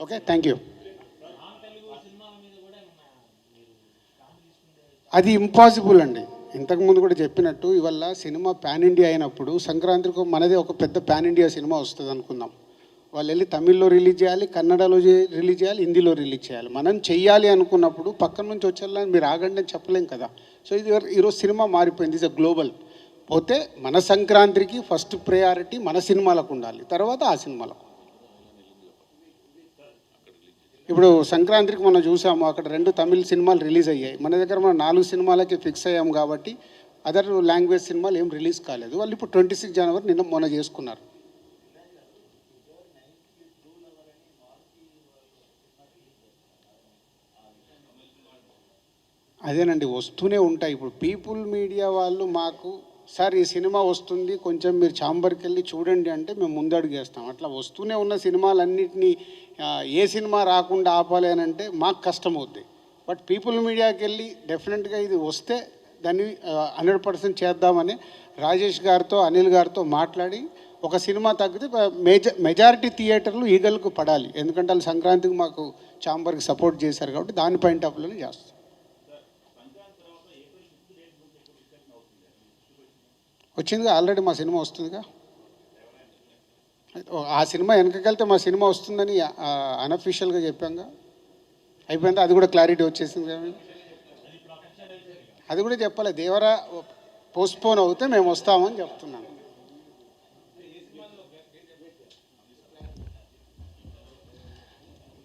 Okay, thank you. అది impossible అండి. ఇంతకుముందు కూడా చెప్పినట్టు ఇవాళ సినిమా పాన్ ఇండియా అయినప్పుడు సంక్రాంతికి మనదే ఒక పెద్ద పాన్ ఇండియా సినిమా వస్తుంది అనుకుందాం. వాళ్ళు వెళ్ళి తమిళ్లో రిలీజ్ చేయాలి, కన్నడలో రిలీజ్ చేయాలి, హిందీలో రిలీజ్ చేయాలి. మనం చెయ్యాలి అనుకున్నప్పుడు పక్కన నుంచి వచ్చేలా మీరు ఆగండి అని చెప్పలేం కదా. సో ఇది ఈరోజు సినిమా మారిపోయింది, ఇస్ అ గ్లోబల్. పోతే మన సంక్రాంతికి ఫస్ట్ ప్రయారిటీ మన సినిమాలకు ఉండాలి, తర్వాత ఆ సినిమాలకు. ఇప్పుడు సంక్రాంతికి మనం చూసాము, అక్కడ 2 తమిళ సినిమాలు రిలీజ్ అయ్యాయి. మన దగ్గర మనం 4 సినిమాలకి ఫిక్స్ అయ్యాము కాబట్టి అదర్ లాంగ్వేజ్ సినిమాలు ఏం రిలీజ్ కాలేదు. వాళ్ళు ఇప్పుడు 26 జనవరి మొన్న చేసుకున్నారు. అదేనండి, వస్తూనే ఉంటాయి. ఇప్పుడు పీపుల్ మీడియా వాళ్ళు మాకు సార్ ఈ సినిమా వస్తుంది, కొంచెం మీరు ఛాంబర్కి వెళ్ళి చూడండి అంటే మేము ముందడుగు వేస్తాం. అట్లా వస్తూనే ఉన్న సినిమాలన్నింటినీ ఏ సినిమా రాకుండా ఆపాలి అని అంటే మాకు కష్టం అవుద్ది. బట్ పీపుల్ మీడియాకి వెళ్ళి డెఫినెట్గా ఇది వస్తే దాన్ని 100% చేద్దామని రాజేష్ గారితో అనిల్ గారితో మాట్లాడి ఒక సినిమా తగ్గితే మెజారిటీ థియేటర్లు ఈగల్కు పడాలి. ఎందుకంటే వాళ్ళు సంక్రాంతికి మాకు ఛాంబర్కి సపోర్ట్ చేశారు కాబట్టి దాని పాయింట్ ఆఫ్ వ్యూలోనే చేస్తాం. వచ్చిందిగా, ఆల్రెడీ మా సినిమా వస్తుందిగా. ఆ సినిమా వెనకకెళ్తే మా సినిమా వస్తుందని అన్అఫీషియల్గా చెప్పాంగా. అయిపోయిందా? అది కూడా క్లారిటీ వచ్చేసింది. అది కూడా చెప్పాలి. దేవరా పోస్ట్పోన్ అవుతే మేము వస్తామని చెప్తున్నాను.